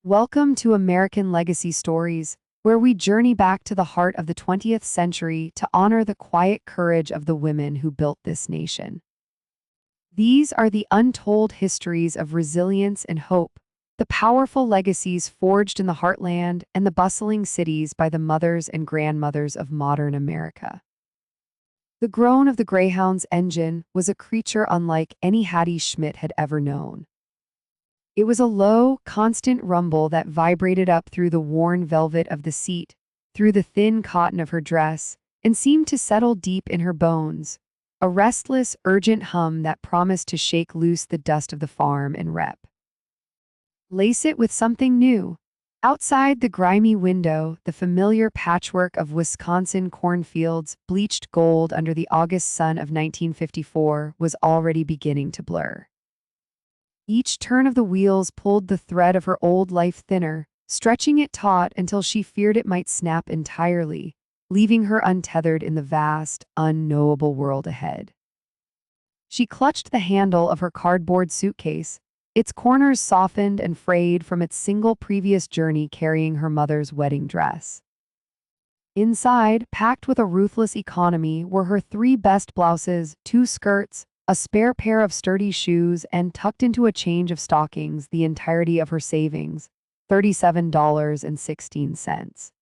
Welcome to American Legacy Stories, where we journey back to the heart of the 20th century to honor the quiet courage of the women who built this nation. These are the untold histories of resilience and hope, the powerful legacies forged in the heartland and the bustling cities by the mothers and grandmothers of modern America. The groan of the Greyhound's engine was a creature unlike any Hattie Schmidt had ever known. It was a low, constant rumble that vibrated up through the worn velvet of the seat, through the thin cotton of her dress, and seemed to settle deep in her bones, a restless, urgent hum that promised to shake loose the dust of the farm and rep. Lace it with something new. Outside the grimy window, the familiar patchwork of Wisconsin cornfields, bleached gold under the August sun of 1954, was already beginning to blur. Each turn of the wheels pulled the thread of her old life thinner, stretching it taut until she feared it might snap entirely, leaving her untethered in the vast, unknowable world ahead. She clutched the handle of her cardboard suitcase, its corners softened and frayed from its single previous journey carrying her mother's wedding dress. Inside, packed with a ruthless economy, were her 3 best blouses, 2 skirts, a spare pair of sturdy shoes, and tucked into a change of stockings the entirety of her savings, $37.16.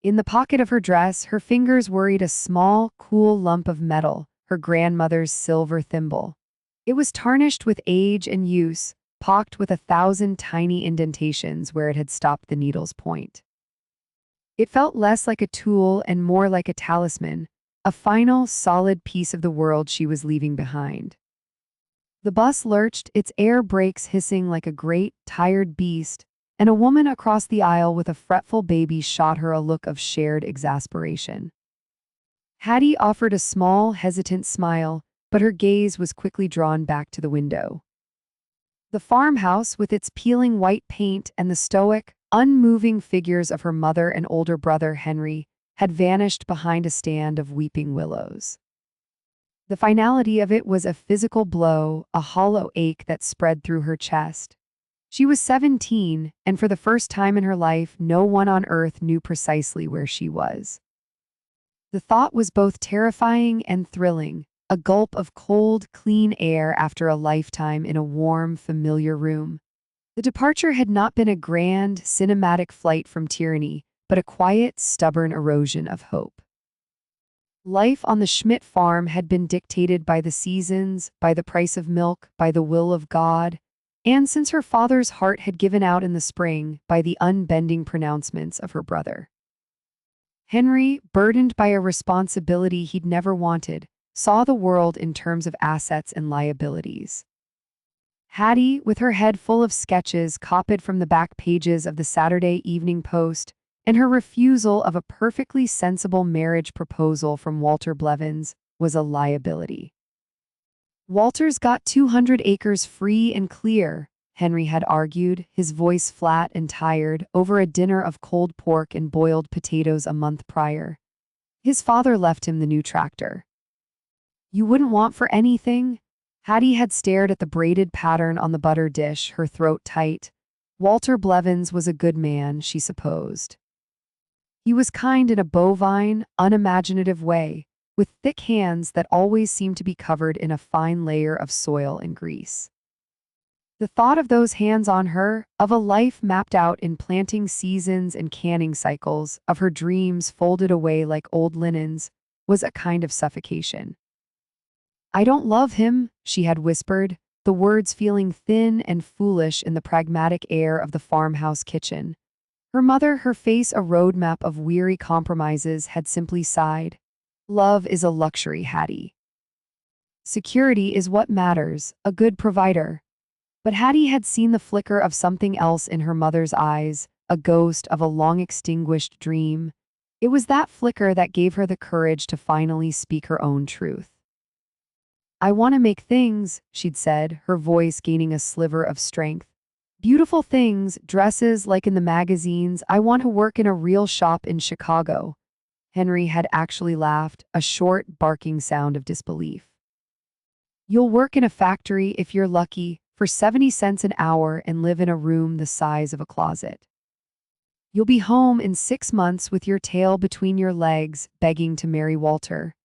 In the pocket of her dress, her fingers worried a small, cool lump of metal, her grandmother's silver thimble. It was tarnished with age and use, pocked with 1,000 tiny indentations where it had stopped the needle's point. It felt less like a tool and more like a talisman, a final, solid piece of the world she was leaving behind. The bus lurched, its air brakes hissing like a great, tired beast, and a woman across the aisle with a fretful baby shot her a look of shared exasperation. Hattie offered a small, hesitant smile, but her gaze was quickly drawn back to the window. The farmhouse, with its peeling white paint and the stoic, unmoving figures of her mother and older brother Henry, had vanished behind a stand of weeping willows. The finality of it was a physical blow, a hollow ache that spread through her chest. She was 17, and for the first time in her life, no one on earth knew precisely where she was. The thought was both terrifying and thrilling, a gulp of cold, clean air after a lifetime in a warm, familiar room. The departure had not been a grand, cinematic flight from tyranny, but a quiet, stubborn erosion of hope. Life on the Schmidt farm had been dictated by the seasons, by the price of milk, by the will of God, and since her father's heart had given out in the spring, by the unbending pronouncements of her brother. Henry, burdened by a responsibility he'd never wanted, saw the world in terms of assets and liabilities. Hattie, with her head full of sketches copied from the back pages of the Saturday Evening Post, and her refusal of a perfectly sensible marriage proposal from Walter Blevins, was a liability. Walter's got 200 acres free and clear, Henry had argued, his voice flat and tired, over a dinner of cold pork and boiled potatoes a month prior. His father left him the new tractor. You wouldn't want for anything? Hattie had stared at the braided pattern on the butter dish, her throat tight. Walter Blevins was a good man, she supposed. He was kind in a bovine, unimaginative way, with thick hands that always seemed to be covered in a fine layer of soil and grease. The thought of those hands on her, of a life mapped out in planting seasons and canning cycles, of her dreams folded away like old linens, was a kind of suffocation. I don't love him, she had whispered, the words feeling thin and foolish in the pragmatic air of the farmhouse kitchen. Her mother, her face a roadmap of weary compromises, had simply sighed. Love is a luxury, Hattie. Security is what matters, a good provider. But Hattie had seen the flicker of something else in her mother's eyes, a ghost of a long-extinguished dream. It was that flicker that gave her the courage to finally speak her own truth. I want to make things, she'd said, her voice gaining a sliver of strength. Beautiful things, dresses like in the magazines. I want to work in a real shop in Chicago. Henry had actually laughed, a short, barking sound of disbelief. You'll work in a factory if you're lucky, for 70 cents an hour and live in a room the size of a closet. You'll be home in 6 months with your tail between your legs, begging to marry Walter.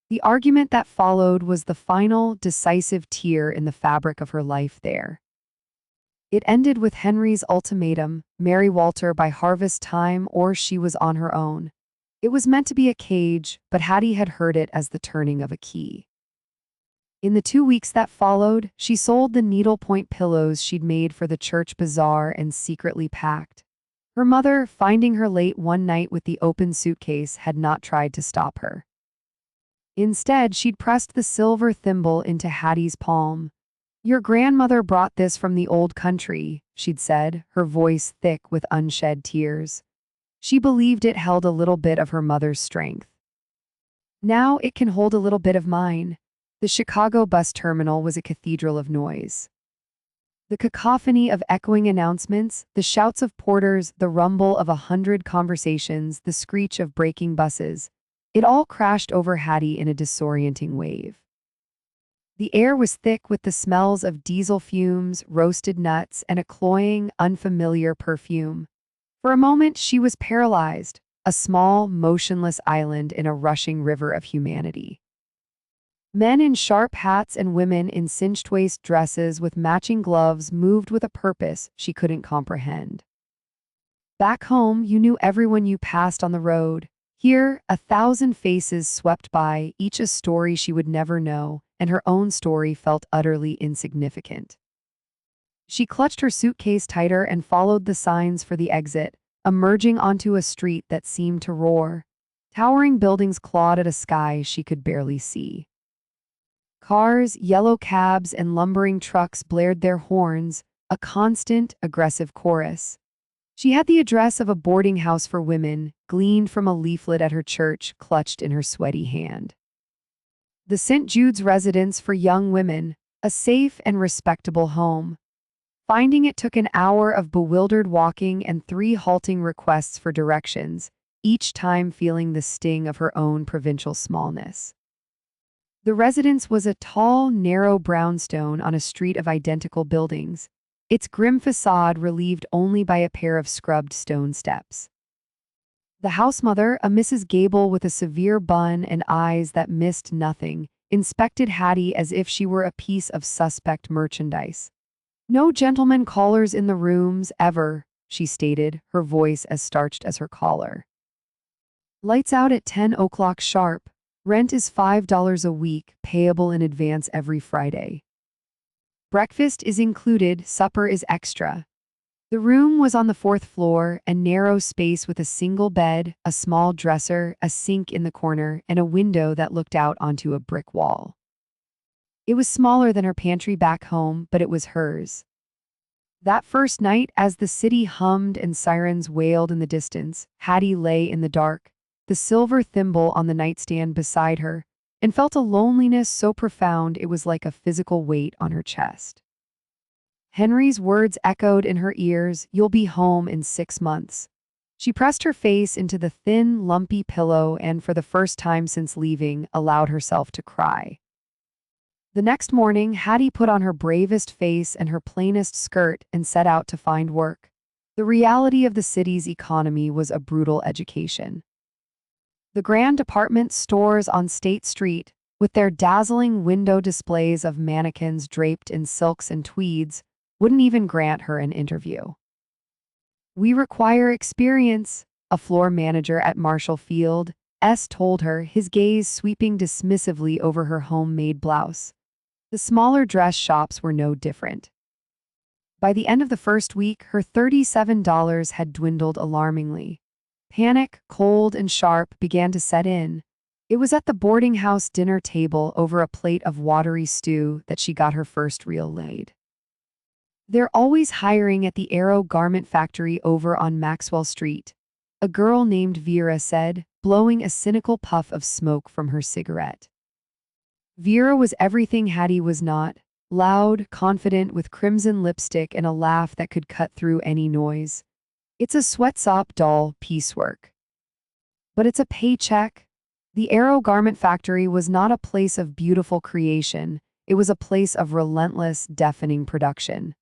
The argument that followed was the final, decisive tear in the fabric of her life there. It ended with Henry's ultimatum: marry Walter by harvest time or she was on her own. It was meant to be a cage, but Hattie had heard it as the turning of a key. In the 2 weeks that followed, she sold the needlepoint pillows she'd made for the church bazaar and secretly packed. Her mother, finding her late one night with the open suitcase, had not tried to stop her. Instead, she'd pressed the silver thimble into Hattie's palm. "Your grandmother brought this from the old country," she'd said, her voice thick with unshed tears. She believed it held a little bit of her mother's strength. "Now it can hold a little bit of mine." The Chicago bus terminal was a cathedral of noise. The cacophony of echoing announcements, the shouts of porters, the rumble of 100 conversations, the screech of braking buses, it all crashed over Hattie in a disorienting wave. The air was thick with the smells of diesel fumes, roasted nuts, and a cloying, unfamiliar perfume. For a moment, she was paralyzed, a small, motionless island in a rushing river of humanity. Men in sharp hats and women in cinched waist dresses with matching gloves moved with a purpose she couldn't comprehend. Back home, you knew everyone you passed on the road. Here, 1,000 faces swept by, each a story she would never know, and her own story felt utterly insignificant. She clutched her suitcase tighter and followed the signs for the exit, emerging onto a street that seemed to roar. Towering buildings clawed at a sky she could barely see. Cars, yellow cabs, and lumbering trucks blared their horns, a constant, aggressive chorus. She had the address of a boarding house for women, gleaned from a leaflet at her church, clutched in her sweaty hand. The St. Jude's residence for young women, a safe and respectable home. Finding it took an hour of bewildered walking and 3 halting requests for directions, each time feeling the sting of her own provincial smallness. The residence was a tall, narrow brownstone on a street of identical buildings, its grim facade relieved only by a pair of scrubbed stone steps. The housemother, a Mrs. Gable with a severe bun and eyes that missed nothing, inspected Hattie as if she were a piece of suspect merchandise. "No gentlemen callers in the rooms, ever," she stated, her voice as starched as her collar. "Lights out at 10 o'clock sharp. Rent is $5 a week, payable in advance every Friday. Breakfast is included, supper is extra." The room was on the 4th floor, a narrow space with a single bed, a small dresser, a sink in the corner, and a window that looked out onto a brick wall. It was smaller than her pantry back home, but it was hers. That first night, as the city hummed and sirens wailed in the distance, Hattie lay in the dark, the silver thimble on the nightstand beside her, and felt a loneliness so profound it was like a physical weight on her chest. Henry's words echoed in her ears, "You'll be home in 6 months." She pressed her face into the thin, lumpy pillow and, for the first time since leaving, allowed herself to cry. The next morning, Hattie put on her bravest face and her plainest skirt and set out to find work. The reality of the city's economy was a brutal education. The grand department stores on State Street, with their dazzling window displays of mannequins draped in silks and tweeds, wouldn't even grant her an interview. "We require experience," a floor manager at Marshall Field S told her, his gaze sweeping dismissively over her homemade blouse. The smaller dress shops were no different. By the end of the first week, her $37 had dwindled alarmingly. Panic, cold and sharp, began to set in. It was at the boarding house dinner table over a plate of watery stew that she got her first real laid. "They're always hiring at the Arrow Garment Factory over on Maxwell Street," a girl named Vera said, blowing a cynical puff of smoke from her cigarette. Vera was everything Hattie was not: loud, confident, with crimson lipstick and a laugh that could cut through any noise. "It's a sweatshop, doll, piecework. But it's a paycheck." The Arrow Garment Factory was not a place of beautiful creation. It was a place of relentless, deafening production.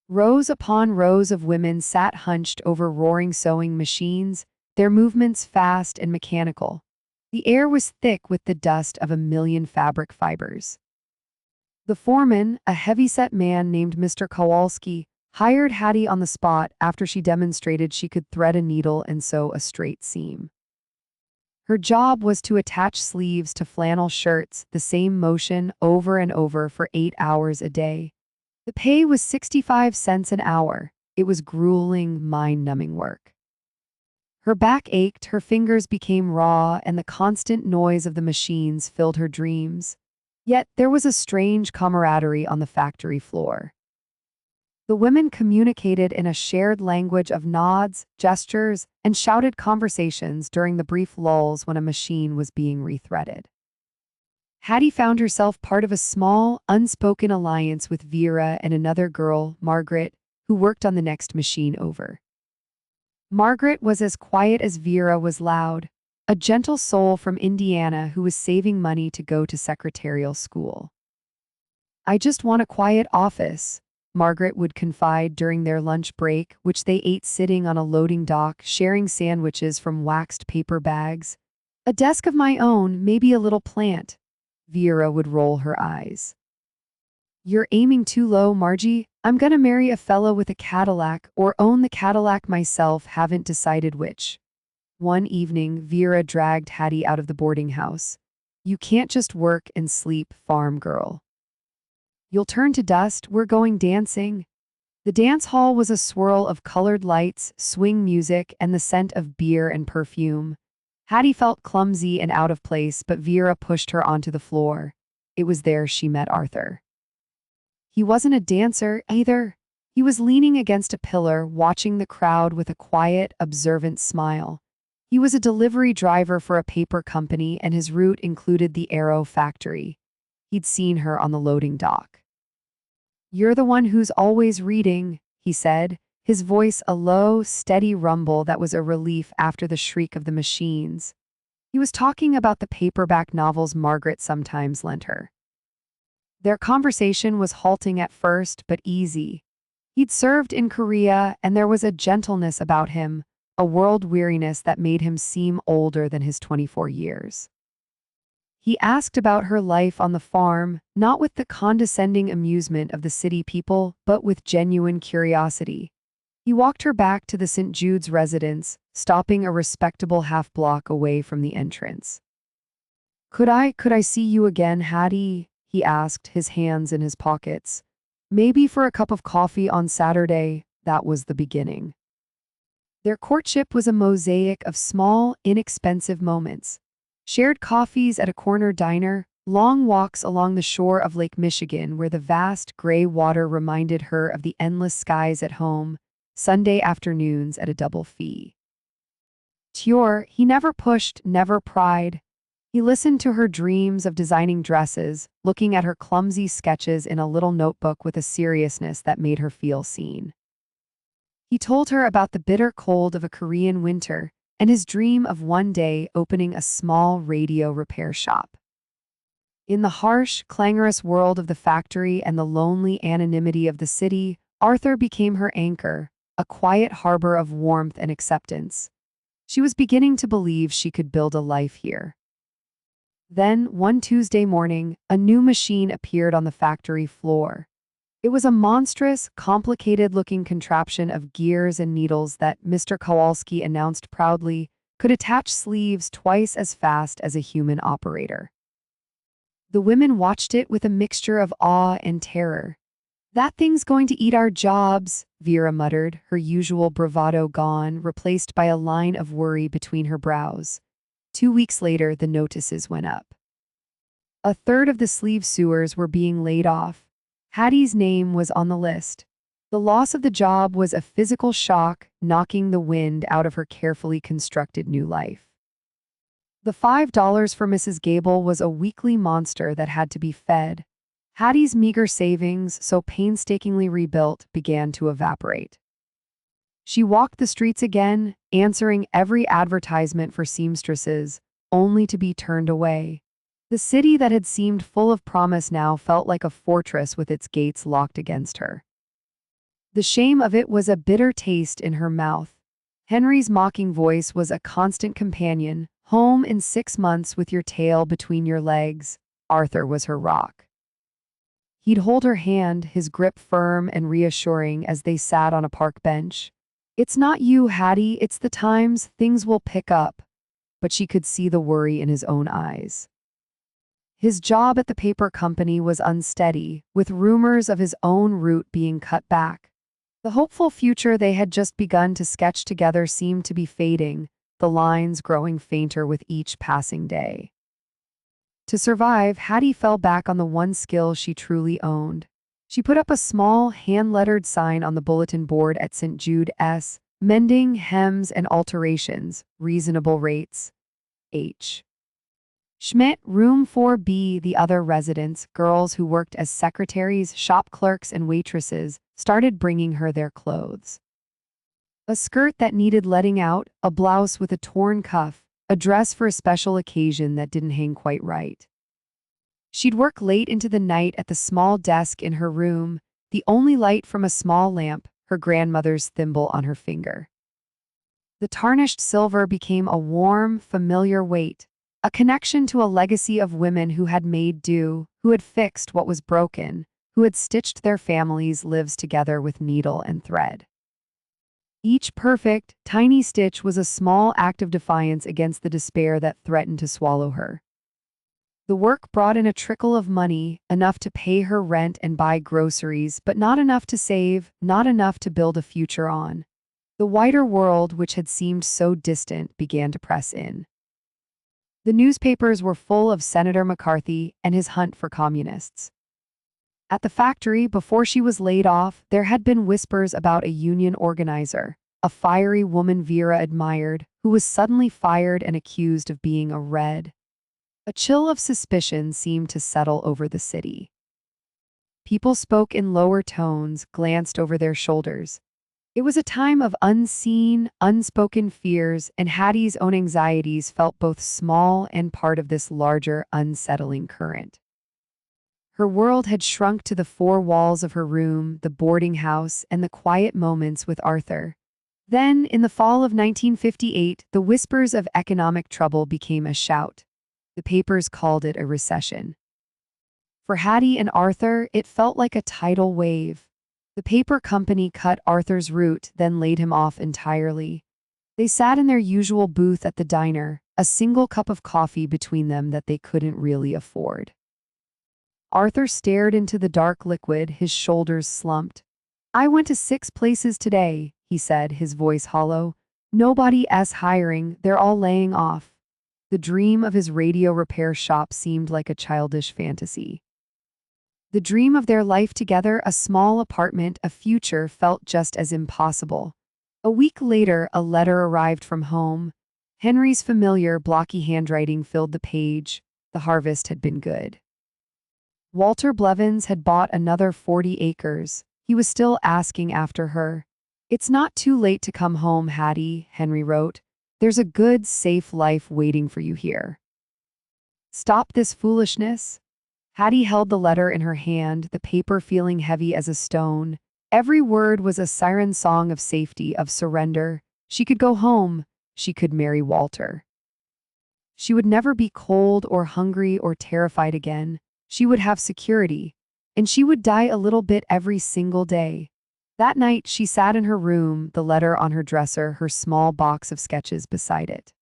Rows upon rows of women sat hunched over roaring sewing machines, their movements fast and mechanical. The air was thick with the dust of a million fabric fibers. The foreman, a heavy-set man named Mr. Kowalski, hired Hattie on the spot after she demonstrated she could thread a needle and sew a straight seam. Her job was to attach sleeves to flannel shirts, the same motion over and over for 8 hours a day. The pay was 65 cents an hour. It was grueling, mind-numbing work. Her back ached, her fingers became raw, and the constant noise of the machines filled her dreams. Yet there was a strange camaraderie on the factory floor. The women communicated in a shared language of nods, gestures, and shouted conversations during the brief lulls when a machine was being rethreaded. Hattie found herself part of a small, unspoken alliance with Vera and another girl, Margaret, who worked on the next machine over. Margaret was as quiet as Vera was loud, a gentle soul from Indiana who was saving money to go to secretarial school. "I just want a quiet office," Margaret would confide during their lunch break, which they ate sitting on a loading dock, sharing sandwiches from waxed paper bags. "A desk of my own, maybe a little plant." Vera would roll her eyes. "You're aiming too low, Margie. I'm gonna marry a fella with a Cadillac or own the Cadillac myself, haven't decided which." One evening, Vera dragged Hattie out of the boarding house. "You can't just work and sleep, farm girl. You'll turn to dust, we're going dancing." The dance hall was a swirl of colored lights, swing music, and the scent of beer and perfume. Hattie felt clumsy and out of place, but Vera pushed her onto the floor. It was there she met Arthur. He wasn't a dancer, either. He was leaning against a pillar, watching the crowd with a quiet, observant smile. He was a delivery driver for a paper company, and his route included the Arrow factory. He'd seen her on the loading dock. "You're the one who's always reading," he said, his voice a low, steady rumble that was a relief after the shriek of the machines. He was talking about the paperback novels Margaret sometimes lent her. Their conversation was halting at first, but easy. He'd served in Korea, and there was a gentleness about him, a world weariness that made him seem older than his 24 years. He asked about her life on the farm, not with the condescending amusement of the city people, but with genuine curiosity. He walked her back to the St. Jude's residence, stopping a respectable half-block away from the entrance. Could I see you again, Hattie?" he asked, his hands in his pockets. "Maybe for a cup of coffee on Saturday." That was the beginning. Their courtship was a mosaic of small, inexpensive moments. Shared coffees at a corner diner, long walks along the shore of Lake Michigan where the vast gray water reminded her of the endless skies at home, Sunday afternoons at a double fee. Tjor, he never pushed, never pried. He listened to her dreams of designing dresses, looking at her clumsy sketches in a little notebook with a seriousness that made her feel seen. He told her about the bitter cold of a Korean winter and his dream of one day opening a small radio repair shop. In the harsh, clangorous world of the factory and the lonely anonymity of the city, Arthur became her anchor, a quiet harbor of warmth and acceptance. She was beginning to believe she could build a life here. Then, one Tuesday morning, a new machine appeared on the factory floor. It was a monstrous, complicated-looking contraption of gears and needles that, Mr. Kowalski announced proudly, could attach sleeves twice as fast as a human operator. The women watched it with a mixture of awe and terror. "That thing's going to eat our jobs," Vera muttered, her usual bravado gone, replaced by a line of worry between her brows. 2 weeks later, the notices went up. A third of the sleeve sewers were being laid off. Hattie's name was on the list. The loss of the job was a physical shock, knocking the wind out of her carefully constructed new life. The $5 for Mrs. Gable was a weekly monster that had to be fed. Hattie's meager savings, so painstakingly rebuilt, began to evaporate. She walked the streets again, answering every advertisement for seamstresses, only to be turned away. The city that had seemed full of promise now felt like a fortress with its gates locked against her. The shame of it was a bitter taste in her mouth. Henry's mocking voice was a constant companion. Home in 6 months with your tail between your legs. Arthur was her rock. He'd hold her hand, his grip firm and reassuring as they sat on a park bench. It's not you, Hattie, it's the times, things will pick up. But she could see the worry in his own eyes. His job at the paper company was unsteady, with rumors of his own route being cut back. The hopeful future they had just begun to sketch together seemed to be fading, the lines growing fainter with each passing day. To survive, Hattie fell back on the one skill she truly owned. She put up a small, hand-lettered sign on the bulletin board at St. Jude's, mending, hems, and alterations, reasonable rates. H. Schmidt, room 4B. The other residents, girls who worked as secretaries, shop clerks, and waitresses, started bringing her their clothes. A skirt that needed letting out, a blouse with a torn cuff, a dress for a special occasion that didn't hang quite right. She'd work late into the night at the small desk in her room, the only light from a small lamp, her grandmother's thimble on her finger. The tarnished silver became a warm, familiar weight, a connection to a legacy of women who had made do, who had fixed what was broken, who had stitched their families' lives together with needle and thread. Each perfect, tiny stitch was a small act of defiance against the despair that threatened to swallow her. The work brought in a trickle of money, enough to pay her rent and buy groceries, but not enough to save, not enough to build a future on. The wider world, which had seemed so distant, began to press in. The newspapers were full of Senator McCarthy and his hunt for communists. At the factory, before she was laid off, there had been whispers about a union organizer, a fiery woman Vera admired, who was suddenly fired and accused of being a Red. A chill of suspicion seemed to settle over the city. People spoke in lower tones, glanced over their shoulders. It was a time of unseen, unspoken fears, and Hattie's own anxieties felt both small and part of this larger, unsettling current. Her world had shrunk to the four walls of her room, the boarding house, and the quiet moments with Arthur. Then, in the fall of 1958, the whispers of economic trouble became a shout. The papers called it a recession. For Hattie and Arthur, it felt like a tidal wave. The paper company cut Arthur's route, then laid him off entirely. They sat in their usual booth at the diner, a single cup of coffee between them that they couldn't really afford. Arthur stared into the dark liquid, his shoulders slumped. I went to 6 places today, he said, his voice hollow. Nobody's hiring, they're all laying off. The dream of his radio repair shop seemed like a childish fantasy. The dream of their life together, a small apartment, a future, felt just as impossible. A week later, a letter arrived from home. Henry's familiar, blocky handwriting filled the page. The harvest had been good. Walter Blevins had bought another 40 acres. He was still asking after her. It's not too late to come home, Hattie, Henry wrote. There's a good, safe life waiting for you here. Stop this foolishness. Hattie held the letter in her hand, the paper feeling heavy as a stone. Every word was a siren song of safety, of surrender. She could go home. She could marry Walter. She would never be cold or hungry or terrified again. She would have security, and she would die a little bit every single day. That night, she sat in her room, the letter on her dresser, her small box of sketches beside it.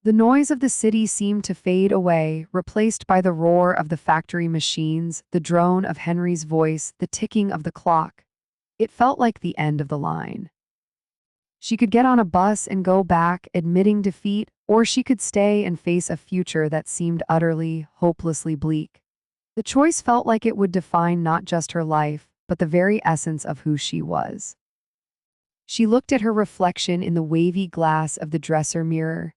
The noise of the city seemed to fade away, replaced by the roar of the factory machines, the drone of Henry's voice, the ticking of the clock. It felt like the end of the line. She could get on a bus and go back, admitting defeat, or she could stay and face a future that seemed utterly, hopelessly bleak. The choice felt like it would define not just her life, but the very essence of who she was. She looked at her reflection in the wavy glass of the dresser mirror.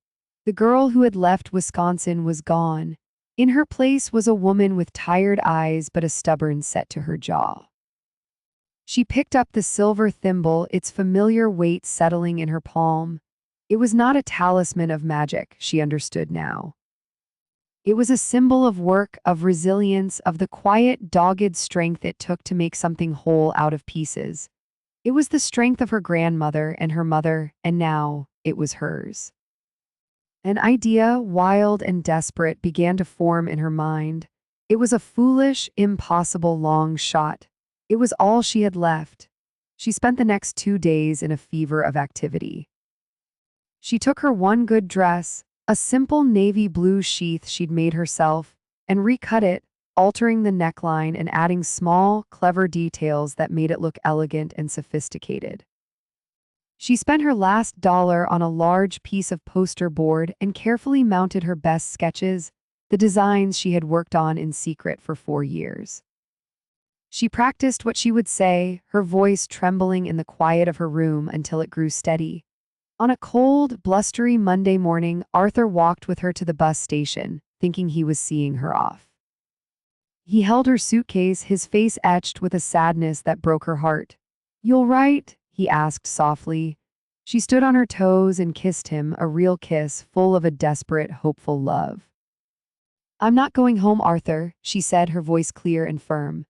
The girl who had left Wisconsin was gone. In her place was a woman with tired eyes but a stubborn set to her jaw. She picked up the silver thimble, its familiar weight settling in her palm. It was not a talisman of magic, she understood now. It was a symbol of work, of resilience, of the quiet, dogged strength it took to make something whole out of pieces. It was the strength of her grandmother and her mother, and now it was hers. An idea, wild and desperate, began to form in her mind. It was a foolish, impossible long shot. It was all she had left. She spent the next 2 days in a fever of activity. She took her one good dress, a simple navy blue sheath she'd made herself, and recut it, altering the neckline and adding small, clever details that made it look elegant and sophisticated. She spent her last dollar on a large piece of poster board and carefully mounted her best sketches, the designs she had worked on in secret for 4 years. She practiced what she would say, her voice trembling in the quiet of her room until it grew steady. On a cold, blustery Monday morning, Arthur walked with her to the bus station, thinking he was seeing her off. He held her suitcase, his face etched with a sadness that broke her heart. "You'll write?" he asked softly. She stood on her toes and kissed him, a real kiss, full of a desperate, hopeful love. "I'm not going home, Arthur," she said, her voice clear and firm.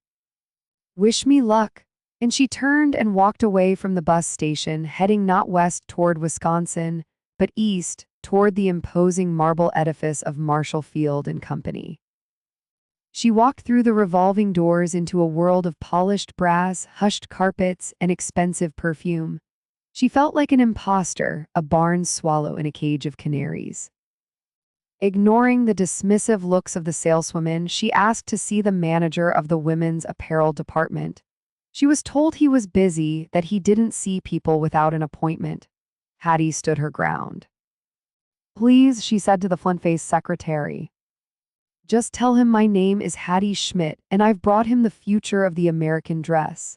"Wish me luck." And she turned and walked away from the bus station, heading not west toward Wisconsin, but east toward the imposing marble edifice of Marshall Field and Company. She walked through the revolving doors into a world of polished brass, hushed carpets, and expensive perfume. She felt like an imposter, a barn swallow in a cage of canaries. Ignoring the dismissive looks of the saleswomen, she asked to see the manager of the women's apparel department. She was told he was busy, that he didn't see people without an appointment. Hattie stood her ground. "Please," she said to the flint-faced secretary. "Just tell him my name is Hattie Schmidt, and I've brought him the future of the American dress."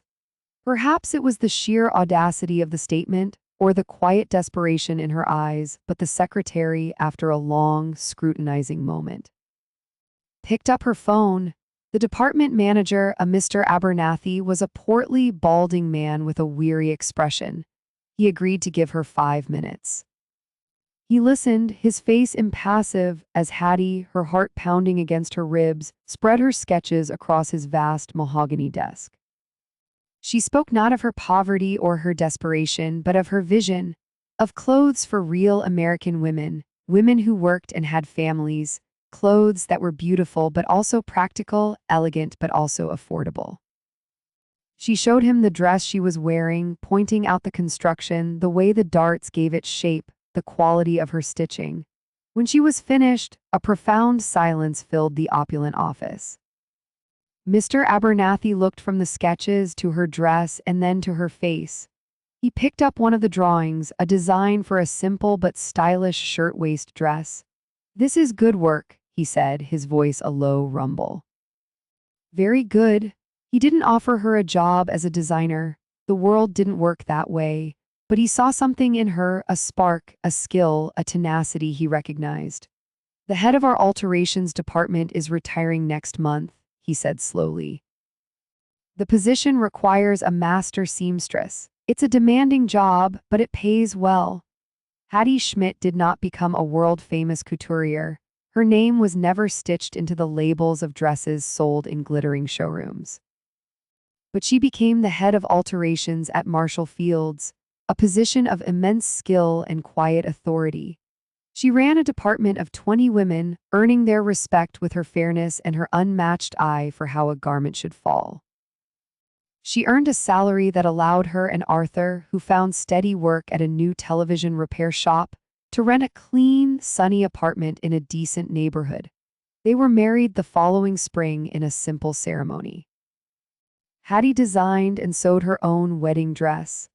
Perhaps it was the sheer audacity of the statement, or the quiet desperation in her eyes, but the secretary, after a long, scrutinizing moment, picked up her phone. The department manager, a Mr. Abernathy, was a portly, balding man with a weary expression. He agreed to give her 5 minutes. He listened, his face impassive, as Hattie, her heart pounding against her ribs, spread her sketches across his vast mahogany desk. She spoke not of her poverty or her desperation, but of her vision, of clothes for real American women, women who worked and had families, clothes that were beautiful but also practical, elegant but also affordable. She showed him the dress she was wearing, pointing out the construction, the way the darts gave it shape, the quality of her stitching. When she was finished, a profound silence filled the opulent office. Mr. Abernathy looked from the sketches to her dress and then to her face. He picked up one of the drawings, a design for a simple but stylish shirt-waist dress. "This is good work," he said, his voice a low rumble. "Very good." He didn't offer her a job as a designer. The world didn't work that way. But he saw something in her, a spark, a skill, a tenacity he recognized. "The head of our alterations department is retiring next month," he said slowly. "The position requires a master seamstress. It's a demanding job, but it pays well." Hattie Schmidt did not become a world-famous couturier. Her name was never stitched into the labels of dresses sold in glittering showrooms. But she became the head of alterations at Marshall Fields, a position of immense skill and quiet authority. She ran a department of 20 women, earning their respect with her fairness and her unmatched eye for how a garment should fall. She earned a salary that allowed her and Arthur, who found steady work at a new television repair shop, to rent a clean, sunny apartment in a decent neighborhood. They were married the following spring in a simple ceremony. Hattie designed and sewed her own wedding dress.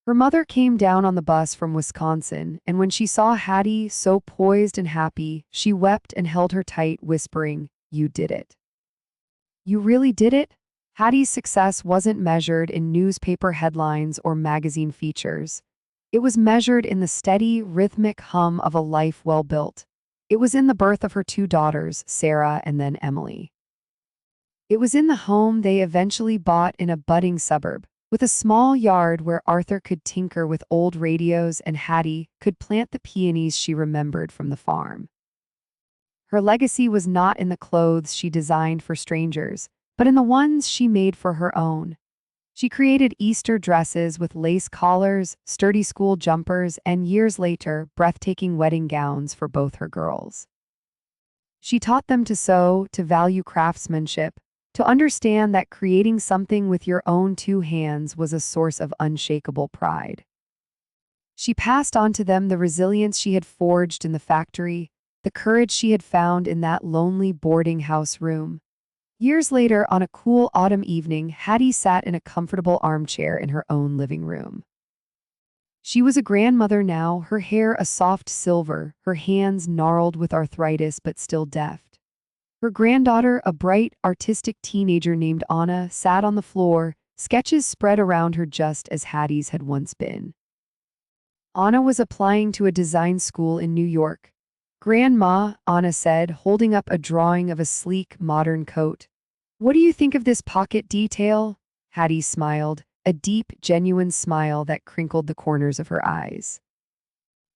Her mother came down on the bus from Wisconsin, and when she saw Hattie so poised and happy, she wept and held her tight, whispering, "You did it. You really did it?" Hattie's success wasn't measured in newspaper headlines or magazine features. It was measured in the steady, rhythmic hum of a life well built. It was in the birth of her 2 daughters, Sarah and then Emily. It was in the home they eventually bought in a budding suburb, with a small yard where Arthur could tinker with old radios and Hattie could plant the peonies she remembered from the farm. Her legacy was not in the clothes she designed for strangers, but in the ones she made for her own. She created Easter dresses with lace collars, sturdy school jumpers, and years later, breathtaking wedding gowns for both her girls. She taught them to sew, to value craftsmanship, to understand that creating something with your own two hands was a source of unshakable pride. She passed on to them the resilience she had forged in the factory, the courage she had found in that lonely boarding house room. Years later, on a cool autumn evening, Hattie sat in a comfortable armchair in her own living room. She was a grandmother now, her hair a soft silver, her hands gnarled with arthritis but still deft. Her granddaughter, a bright, artistic teenager named Anna, sat on the floor, sketches spread around her just as Hattie's had once been. Anna was applying to a design school in New York. "Grandma," Anna said, holding up a drawing of a sleek, modern coat. "What do you think of this pocket detail?" Hattie smiled, a deep, genuine smile that crinkled the corners of her eyes.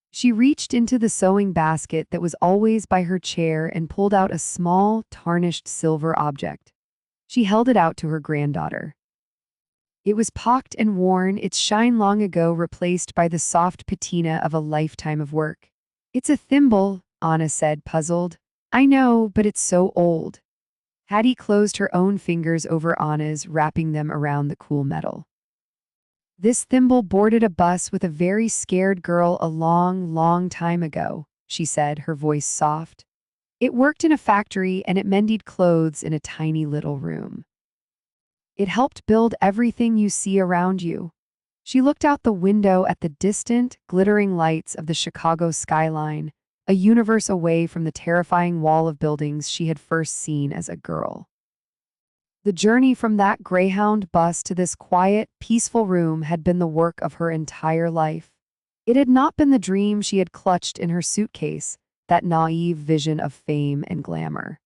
She reached into the sewing basket that was always by her chair and pulled out a small, tarnished silver object. She held it out to her granddaughter. It was pocked and worn, its shine long ago replaced by the soft patina of a lifetime of work. "It's a thimble," Anna said, puzzled. "I know, but it's so old." Hattie closed her own fingers over Anna's, wrapping them around the cool metal. "This thimble boarded a bus with a very scared girl a long, long time ago," she said, her voice soft. "It worked in a factory and it mended clothes in a tiny little room. It helped build everything you see around you." She looked out the window at the distant, glittering lights of the Chicago skyline, a universe away from the terrifying wall of buildings she had first seen as a girl. The journey from that Greyhound bus to this quiet, peaceful room had been the work of her entire life. It had not been the dream she had clutched in her suitcase, that naive vision of fame and glamour.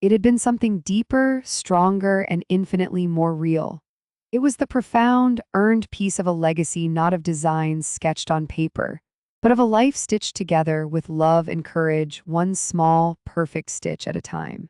It had been something deeper, stronger, and infinitely more real. It was the profound, earned piece of a legacy, not of designs sketched on paper, but of a life stitched together with love and courage, one small, perfect stitch at a time.